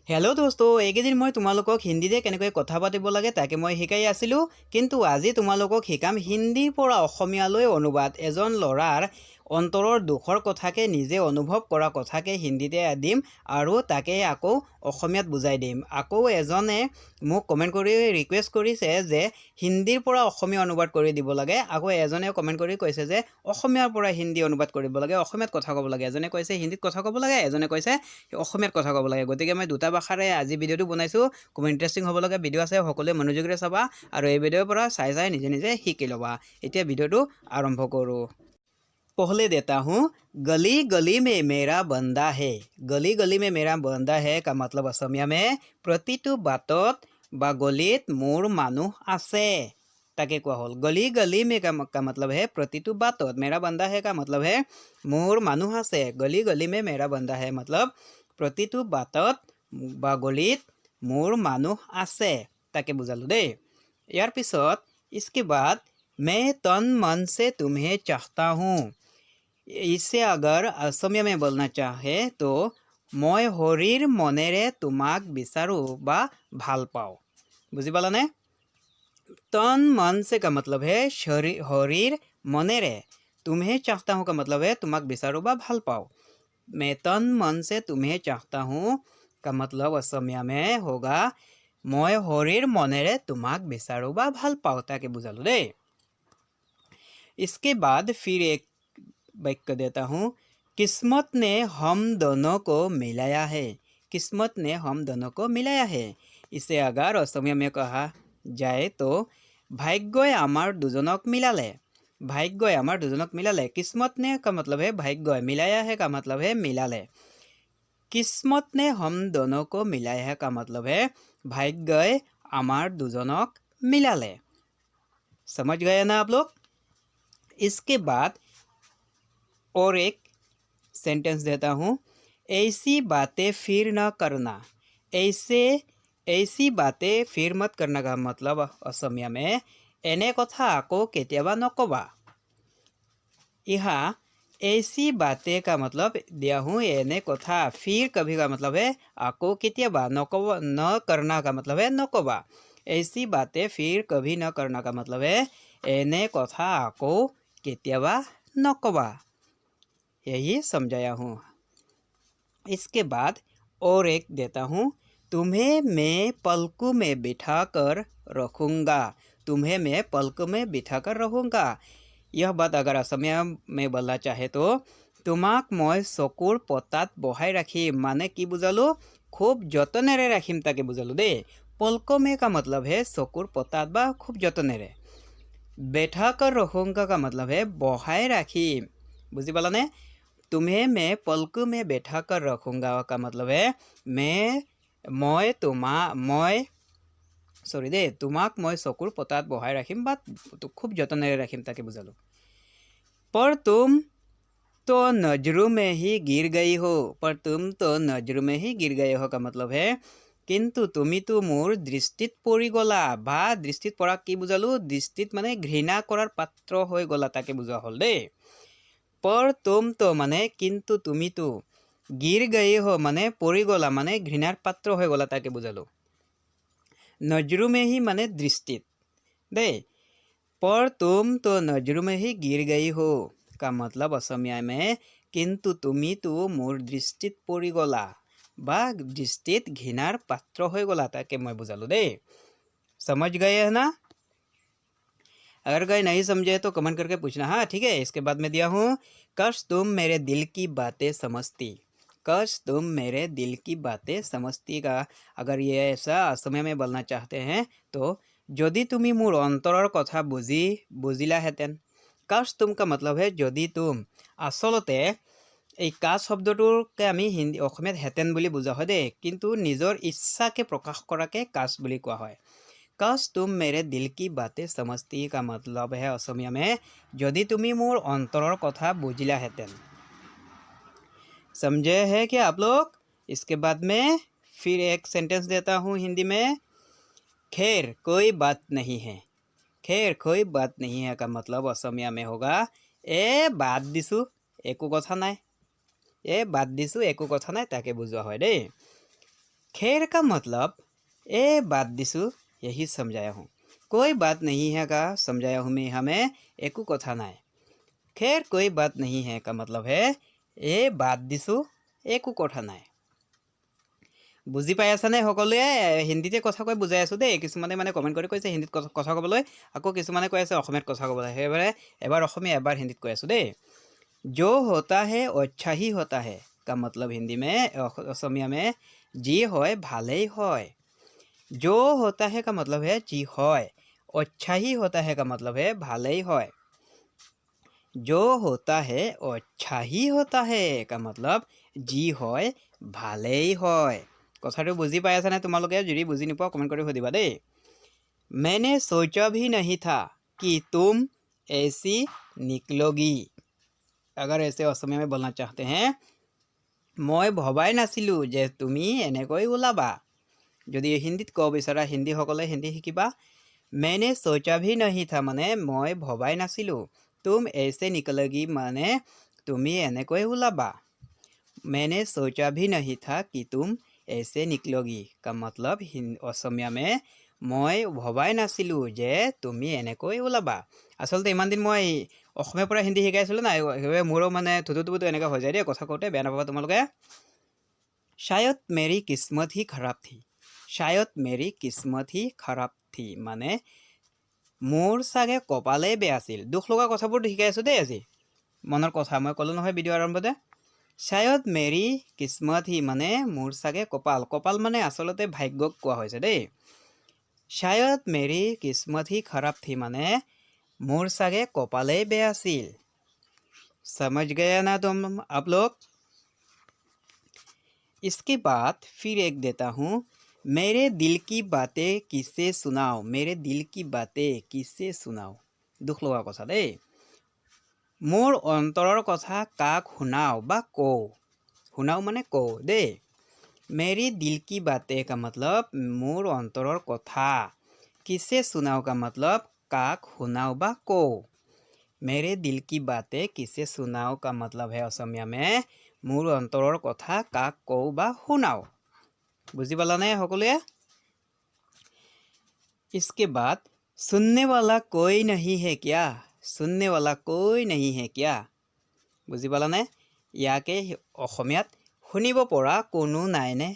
Hello दोस्तों এইকেইদিন মই তোমালোকক হিন্দীতে কেনেকৈ কথা পাতিব লাগে তাকে মই শিকাই আছিলোঁ কিন্তু আজি তোমালোকক শিকাম হিন্দীৰ পৰা অসমীয়ালৈ অনুবাদ এজন ল'ৰাৰ অন্তৰৰ দুখৰ কথাকে নিজে অনুভৱ কৰা কথাকে হিন্দীতে দিম আৰু তাকে আকৌ অসমীয়াত বুজাই দিম আকৌ এজনে মোক কমেন্ট কৰি ৰিকুৱেষ্ট কৰিছে যে হিন্দীৰ পৰা অসমীয়া অনুবাদ কৰি দিব লাগে আকৌ এজনে কমেন্ট কৰি কৈছে যে অসমীয়াৰ পৰা হিন্দী অনুবাদ কৰিব লাগে অসমীয়াত কথা ক'ব লাগে এজনে কৈছে হিন্দীত কথা ক'ব লাগে এজনে কৈছে অসমীয়াত কথা ক'ব লাগে গতিকে মই দুটা ভাষাৰে আজি ভিডিওটো বনাইছো খুব ইন্টাৰেষ্টিং হ'ব লগা ভিডিও আছে সকলোৱে মনোযোগেৰে চাবা আৰু এই ভিডিওৰ পৰা চাই নিজে নিজে শিকি ল'বা এতিয়া ভিডিওটো আৰম্ভ কৰোঁ पहले देता हूँ गली गली में मेरा बंदा है गली गली में मेरा बंदा है का मतलब असमिया में प्रतिटो बातत बा गलित मोर मानुह आछे ताके कोৱা হ'ল गली गली में का मतलब है प्रतिटो बातत मेरा बंदा है का मतलब है मोर मानुह आछे गली गली में मेरा बंदा है मतलब प्रतिटो बातत बा गलित मोर मानुह आछे ताके बुझालो देই ইয়াৰ পিছত इसके बाद मैं तन मन से तुम्हें चाहता हूँ इसे अगर असमिया में बोलना चाहे तो मैं हरिर मनेरे तुमाक बिचारू बा भाल पाओ बुझी पालाने तन मन से का मतलब है हरिर मनेरे तुम्हें चाहता हूँ का मतलब है तुमाक बिचारू बा भाल पाओ मैं तन मन से तुम्हें चाहता हूँ का मतलब असमिया में होगा मैं हरिर मनेरे तुमाक बिचारू बा भाल पाओ ताके बुझालो देই इसके बाद फिर एक वाक्य देता हूँ किस्मत ने हम दोनों को मिलाया है किस्मत ने हम दोनों को मिलाया है इसे अगर असमिया में कहा जाए तो भाग्य आमार दुजनक मिलाले भाग्य आमार दुजनक मिलाले किस्मत ने का मतलब है भाग्य मिलाया है का मतलब है मिलाले किस्मत ने हम दोनों को मिलाया है का मतलब है भाग्य आमार दुजनक मिलाले समझ गए ना आप लोग इसके बाद और एक सेंटेंस देता हूँ ऐसी बातें फिर न करना ऐसी बातें फिर मत करना का मतलब असमिया में एने कथा आको केतियाबा नकबा यहाँ ऐसी बातें का मतलब दिया हूँ एने कथा फिर कभी का मतलब है आको केतियाबा नकबा न करना का मतलब है नकबा ऐसी बातें फिर कभी न करना का मतलब है एने कथा आको केतियाबा नकबा यही समझाया हूँ इसके बाद और एक देता हूँ तुम्हें मैं पलकों में बिठा कर रखूँगा तुम्हें मैं पलकों में बिठा कर रखूँगा यह बात अगर असमिया में बोलना चाहे तो তোমাক মই চকুৰ পতাত বহাই ৰাখিম মানে কি বুজালো খুব যতনেৰে ৰাখিম তাকে বুজালো দেই पलकों में का मतलब है চকুৰ পতাত বা খুব যতনেৰে बैठा कर रखूँगा का मतलब है बहाय राखिम बुझी पालाने तुम्हें मैं पलकों में बैठा कर रखूँगा का मतलब है मैं तुम्हाक मैं चकुर पतात बहाय राखिम बा खूब जतनेरे राखिम ताके बुझालो पर तुम तो नजरों में ही गिर गई हो पर तुम तो नजरों में ही गिर गए हो का मतलब है किन्तु तुमितो मोर दृष्टित परि गला बा दृष्टित परा की बुझालो दृष्टित माने घृणा करार पात्र हो गला ताके बुझा हल देই पर तुम तो माने किन्तु तुमितो गिर गई हो माने परि गला माने घृणार पात्र हो गला ताके बुझालो नजरों में ही माने दृष्टित देই पर तुम तो नजरों में ही गिर गई हो का मतलब असमिया में किन्तु तुमितो मोर दृष्टित परि गला बा दृष्टित घृणार पात्र हो गला ताके मैं बुझालो देই समझ गए है ना अगर कोई नहीं समझे तो कमेंट करके पूछना हाँ ठीक है इसके बाद में दिया हूँ कश तुम मेरे दिल की बातें समझती कश तुम मेरे दिल की बातें समझती का अगर ये ऐसा असमिया में बोलना चाहते हैं तो यदि तुमी मोर अंतरर कथा बुझिलाहेतेन कश तुम का मतलब है यदि तुम आसलते এই কাজ শব্দটোকে আমি হিন্দী অসমীয়াত হেতেন বুলি বুজা হয় দেই কিন্তু নিজৰ ইচ্ছাকে প্ৰকাশ কৰাকে কাজ বুলি কোৱা হয় कश तुम मेरे दिल की बातें समझती का मतलब है असमिया में यदि तुमी मोर अंतरर कथा बुझिलाहेतेन समझे है क्या आप लोग इसके बाद में फिर एक सेंटेंस देता हूँ हिंदी में खैर कोई बात नहीं है खैर कोई बात नहीं है का मतलब असमिया में होगा ए बात दिसु एको कथा नाय ए बात दिसु एको कथा नाय ताके बुझा হয় দেই खैर का मतलब ए बात दिसु यही समझाया हूँ। कोई बात नहीं है का समझाया हूँ मैं हमें एकु कथा नाय। खैर कोई बात नहीं है का मतलब है ए बात दिसु एकु कथा नाय। বুজি পাই আছানে সকলোৱে? হিন্দীতে কথা কৈ বুজাই আছোঁ দেই। কিছুমানে মানে কমেণ্ট কৰি কৈছে হিন্দীত কথা ক'বলৈ, আকৌ কিছুমানে কৈ আছে অসমীয়াত কথা ক'বলৈ। সেইবাবে এবাৰ অসমীয়া এবাৰ হিন্দীত কৈ আছোঁ দেই। जो होता है अच्छा ही होता है का मतलब हिंदी में असमिया में जी হয় ভালেই হয়। जो होता है का मतलब है जी হয়। अच्छा ही होता है का मतलब है ভালেই হয়। जो होता है अच्छा ही होता है का मतलब जी হয় ভালেই হয়। কথাটো বুজি পাই আছানে তোমালোকে? যদি বুজি নোপোৱা কমেণ্ট কৰি সুধিবা দেই। मैंने सोचा भी नहीं था कि तुम ऐसी निकलोगी। अगर ऐसे असमिया में बोलना चाहते हैं মই ভবাই নাছিলোঁ যে তুমি এনেকৈ ওলাবা। যদি হিন্দীত ক'ব বিচৰা হিন্দীসকলে হিন্দী শিকিবা। मैंने सोचा भी नहीं था মানে মই ভবাই নাছিলোঁ। तुम ऐसे निकलोगी মানে তুমি এনেকৈ ওলাবা। मैंने सोचा भी नहीं था कि तुम ऐसे निकलोगी का मतलब असमिया में মই ভবাই নাছিলোঁ যে তুমি এনেকৈ ওলাবা। আচলতে ইমান দিন মই অসমীয়াৰ পৰা হিন্দী শিকাইছিলোঁ না, সেইবাবে মোৰো মানে থুতুটো এনেকৈ হৈ যায় দেই কথা কওঁতে, বেয়া নাপাবা তোমালোকে। शायद मेरी किस्मत ही खराब थी। शायद मेरी किस्मत ही खराब थी মানে মোৰ চাগে কপালেই বেয়া আছিল। দুখ লগা কথাবোৰ শিকাই আছোঁ দেই আজি। মনৰ কথা মই ক'লোঁ নহয় ভিডিঅ' আৰম্ভতে। शायद मेरी किस्मत ही মানে মোৰ চাগে কপাল। কপাল মানে আচলতে ভাগ্যক কোৱা হৈছে দেই। शायद मेरी किस्मत ही खराब थी মানে মোৰ চাগে কপালেই বেয়া আছিল। समझ गया ना तुम आप लोग? इसके बाद फिर एक देता हूँ। मेरे दिल की बातें किससे सुनाओ। मेरे दिल की बातें किससे सुनाओ। दुख লগা কথা দেই। মোৰ অন্তৰৰ কথা কাক শুনাও বা কওঁ। শুনাও মানে কওঁ দেই। मेरी दिल की बातें का मतलब মোৰ অন্তৰৰ কথা। किससे सुनाओ का मतलब काक শুনাও বা কওঁ। मेरे दिल की बातें किससे सुनाओ का मतलब है असमिया में মোৰ অন্তৰৰ কথা কাক কওঁ বা শুনাও। বুজি পালানে সকলোৱে? इसके बाद सुनने वाला कोई नहीं है क्या। सुनने वाला कोई नहीं है क्या। বুজি পালানে? ইয়াকে অসমীয়াত শুনিব পৰা কোনো নাইনে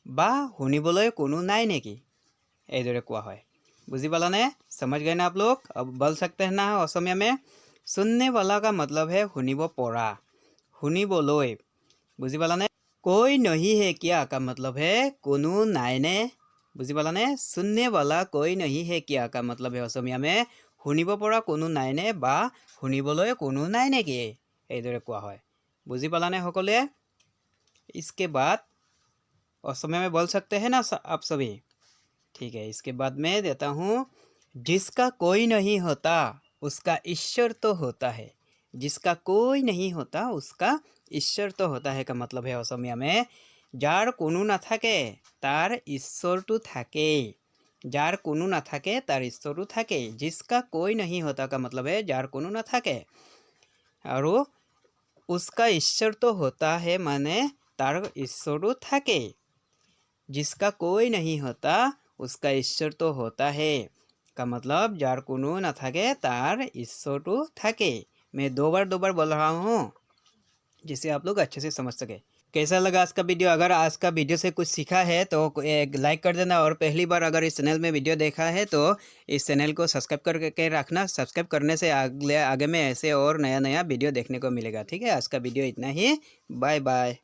বা শুনিবলৈ কোনো নাই নেকি এইদৰে কোৱা হয়। बुझी पाला ने? समझ गए ना आप लोग? अब बोल सकते हैं ना असमिया में? सुनने वाला का मतलब है हुनिब परा, हुनिबोलोय। बुझी पाला ने? कोई नहीं है क्या का मतलब है कोनो नाइने। बुझी पाला ने? सुनने वाला कोई नहीं है क्या का मतलब है असमिया में हुनिब परा कोनो नाइने बा हुनिबोलोय कोनो नाइ नेকি এইদৰে কোৱা হয়। बुझी पाला ने সকলোৱে? इसके बाद असमिया में बोल सकते हैं ना आप सभी? ठीक है। इसके बाद मैं देता हूँ। जिसका कोई नहीं होता उसका ईश्वर तो होता है। जिसका कोई नहीं होता उसका ईश्वर तो होता है का मतलब है असमिया में जार कोनो नाथाके तार ईश्वरটো থাকেই। जार कोनो नाथाके तार ईश्वरটো থাকেই। जिसका कोई नहीं होता का मतलब है जार कोनो नाथाके। और उसका ईश्वर तो होता है माने तार ईश्वरটো থাকেই। जिसका कोई नहीं होता उसका ईश्वर तो होता है का मतलब जार कोनो ना थाके तार ईश्वर तो थाके। मैं दो बार बोल रहा हूँ जिससे आप लोग अच्छे से समझ सके। कैसा लगा आज का वीडियो? अगर आज का वीडियो से कुछ सीखा है तो एक लाइक कर देना, और पहली बार अगर इस चैनल में वीडियो देखा है तो इस चैनल को सब्सक्राइब करके रखना। सब्सक्राइब करने से आगे में ऐसे और नया वीडियो देखने को मिलेगा। ठीक है, आज का वीडियो इतना ही। Bye bye.